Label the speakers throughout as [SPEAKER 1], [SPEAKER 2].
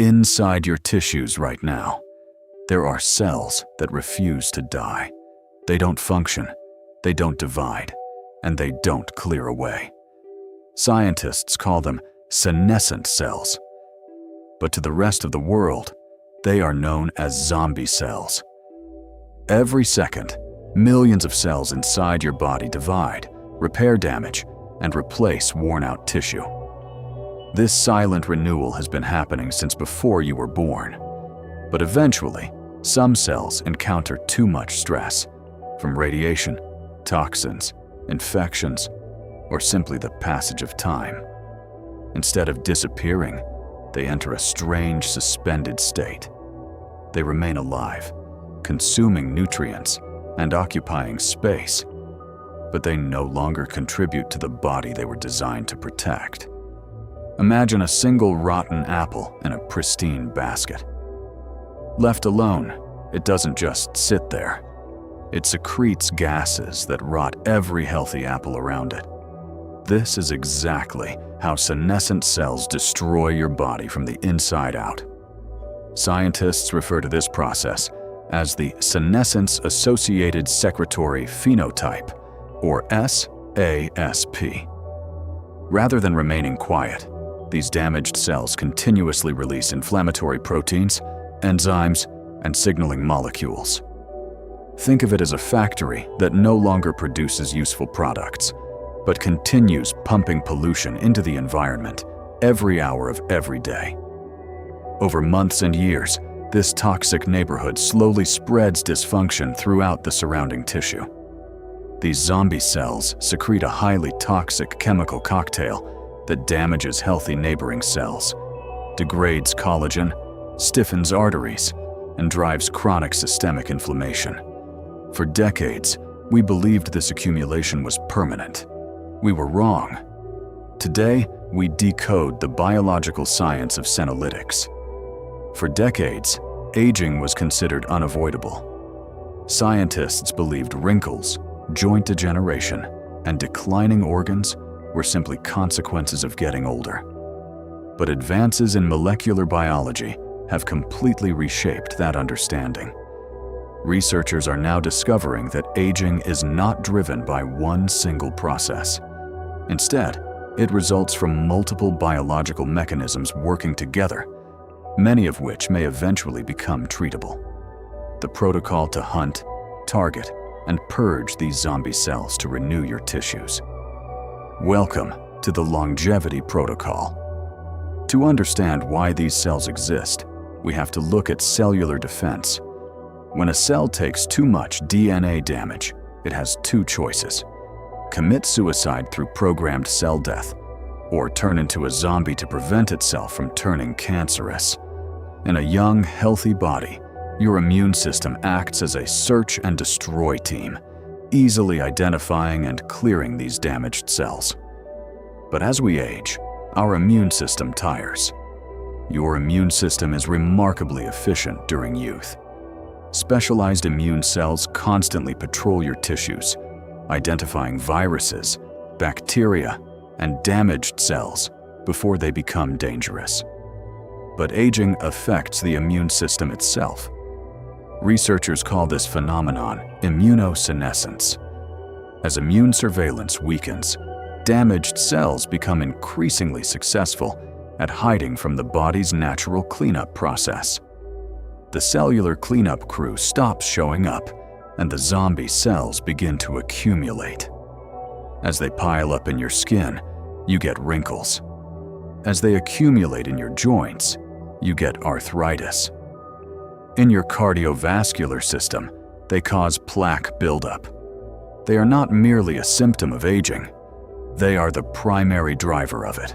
[SPEAKER 1] Inside your tissues right now, there are cells that refuse to die. They don't function, they don't divide, and they don't clear away. Scientists call them senescent cells. But to the rest of the world, they are known as zombie cells. Every second, millions of cells inside your body divide, repair damage, and replace worn-out tissue. This silent renewal has been happening since before you were born. But eventually, some cells encounter too much stress, from radiation, toxins, infections, or simply the passage of time. Instead of disappearing, they enter a strange suspended state. They remain alive, consuming nutrients and occupying space, but they no longer contribute to the body they were designed to protect. Imagine a single rotten apple in a pristine basket. Left alone, it doesn't just sit there. It secretes gases that rot every healthy apple around it. This is exactly how senescent cells destroy your body from the inside out. Scientists refer to this process as the senescence-associated secretory phenotype, or SASP. Rather than remaining quiet, these damaged cells continuously release inflammatory proteins, enzymes, and signaling molecules. Think of it as a factory that no longer produces useful products, but continues pumping pollution into the environment every hour of every day. Over months and years, this toxic neighborhood slowly spreads dysfunction throughout the surrounding tissue. These zombie cells secrete a highly toxic chemical cocktail that damages healthy neighboring cells, degrades collagen, stiffens arteries, and drives chronic systemic inflammation. For decades, we believed this accumulation was permanent. We were wrong. Today, we decode the biological science of senolytics. For decades, aging was considered unavoidable. Scientists believed wrinkles, joint degeneration, and declining organs were simply consequences of getting older. But advances in molecular biology have completely reshaped that understanding. Researchers are now discovering that aging is not driven by one single process. Instead, it results from multiple biological mechanisms working together, many of which may eventually become treatable. The protocol to hunt, target, and purge these zombie cells to renew your tissues. Welcome to the Longevity Protocol. To understand why these cells exist, we have to look at cellular defense. When a cell takes too much DNA damage, it has two choices: commit suicide through programmed cell death, or turn into a zombie to prevent itself from turning cancerous. In a young, healthy body, your immune system acts as a search and destroy team, easily identifying and clearing these damaged cells. But as we age, our immune system tires. Your immune system is remarkably efficient during youth. Specialized immune cells constantly patrol your tissues, identifying viruses, bacteria, and damaged cells before they become dangerous. But aging affects the immune system itself. Researchers call this phenomenon immunosenescence. As immune surveillance weakens, damaged cells become increasingly successful at hiding from the body's natural cleanup process. The cellular cleanup crew stops showing up, and the zombie cells begin to accumulate. As they pile up in your skin, you get wrinkles. As they accumulate in your joints, you get arthritis. In your cardiovascular system, they cause plaque buildup. They are not merely a symptom of aging, they are the primary driver of it.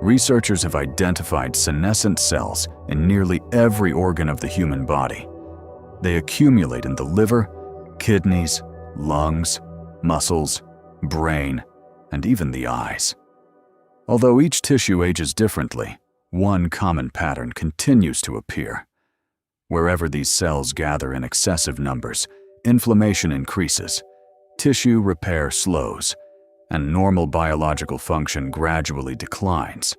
[SPEAKER 1] Researchers have identified senescent cells in nearly every organ of the human body. They accumulate in the liver, kidneys, lungs, muscles, brain, and even the eyes. Although each tissue ages differently, one common pattern continues to appear. Wherever these cells gather in excessive numbers, inflammation increases, tissue repair slows, and normal biological function gradually declines.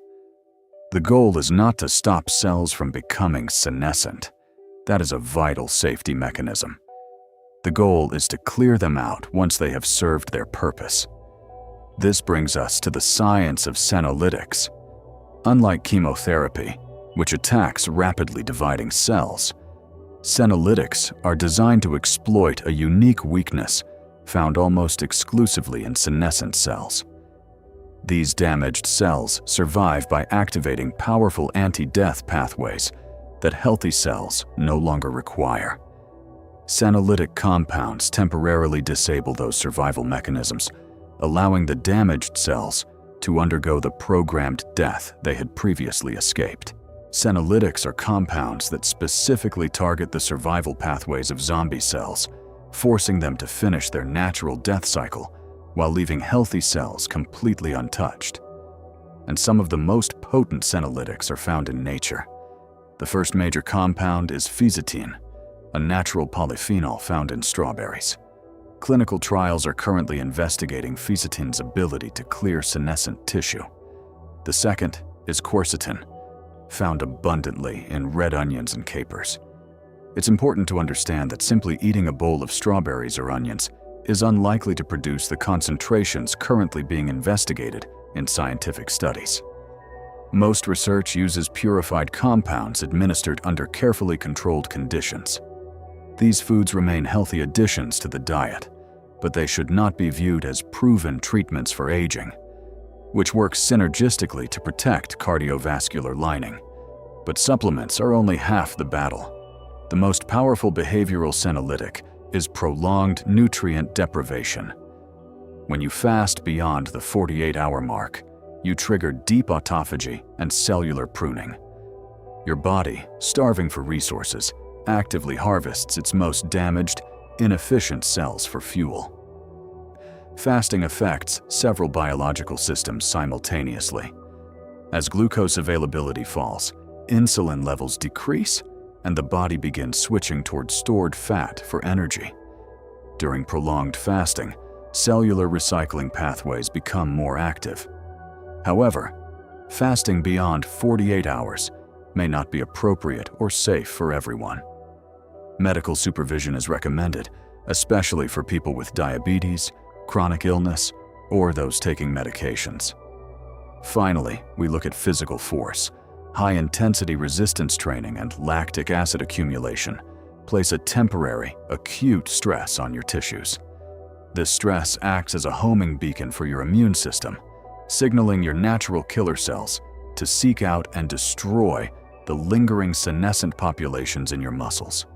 [SPEAKER 1] The goal is not to stop cells from becoming senescent. That is a vital safety mechanism. The goal is to clear them out once they have served their purpose. This brings us to the science of senolytics. Unlike chemotherapy, which attacks rapidly dividing cells, senolytics are designed to exploit a unique weakness found almost exclusively in senescent cells. These damaged cells survive by activating powerful anti-death pathways that healthy cells no longer require. Senolytic compounds temporarily disable those survival mechanisms, allowing the damaged cells to undergo the programmed death they had previously escaped. Senolytics are compounds that specifically target the survival pathways of zombie cells, forcing them to finish their natural death cycle while leaving healthy cells completely untouched. And some of the most potent senolytics are found in nature. The first major compound is Fisetin, a natural polyphenol found in strawberries. Clinical trials are currently investigating Fisetin's ability to clear senescent tissue. The second is Quercetin, found abundantly in red onions and capers. It's important to understand that simply eating a bowl of strawberries or onions is unlikely to produce the concentrations currently being investigated in scientific studies. Most research uses purified compounds administered under carefully controlled conditions. These foods remain healthy additions to the diet, but they should not be viewed as proven treatments for aging, which works synergistically to protect cardiovascular lining. But supplements are only half the battle. The most powerful behavioral senolytic is prolonged nutrient deprivation. When you fast beyond the 48-hour mark, you trigger deep autophagy and cellular pruning. Your body, starving for resources, actively harvests its most damaged, inefficient cells for fuel. Fasting affects several biological systems simultaneously. As glucose availability falls, insulin levels decrease, and the body begins switching toward stored fat for energy. During prolonged fasting, cellular recycling pathways become more active. However, fasting beyond 48 hours may not be appropriate or safe for everyone. Medical supervision is recommended, especially for people with diabetes, chronic illness, or those taking medications. Finally, we look at physical force. High-intensity resistance training and lactic acid accumulation place a temporary, acute stress on your tissues. This stress acts as a homing beacon for your immune system, signaling your natural killer cells to seek out and destroy the lingering senescent populations in your muscles.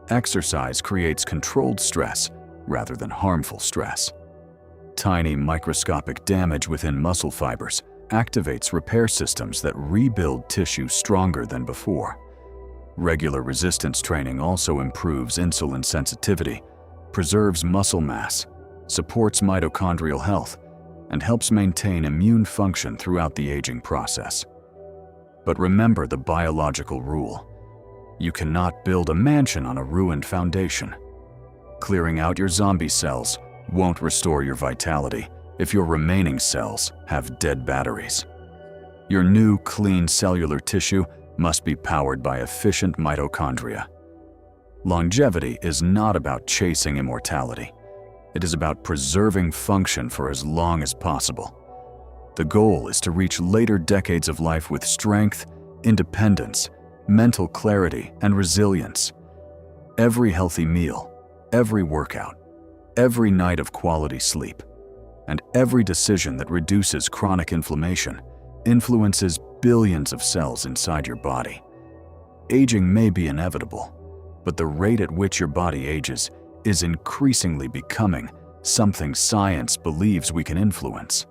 [SPEAKER 1] Exercise creates controlled stress rather than harmful stress. Tiny microscopic damage within muscle fibers activates repair systems that rebuild tissue stronger than before. Regular resistance training also improves insulin sensitivity, preserves muscle mass, supports mitochondrial health, and helps maintain immune function throughout the aging process. But remember the biological rule. You cannot build a mansion on a ruined foundation. Clearing out your zombie cells won't restore your vitality if your remaining cells have dead batteries. Your new, clean cellular tissue must be powered by efficient mitochondria. Longevity is not about chasing immortality. It is about preserving function for as long as possible. The goal is to reach later decades of life with strength, independence, mental clarity, and resilience. Every healthy meal, every workout, every night of quality sleep, and every decision that reduces chronic inflammation influences billions of cells inside your body. Aging may be inevitable, but the rate at which your body ages is increasingly becoming something science believes we can influence.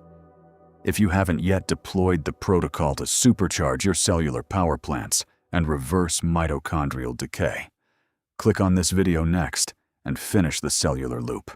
[SPEAKER 1] If you haven't yet deployed the protocol to supercharge your cellular power plants and reverse mitochondrial decay, click on this video next and finish the cellular loop.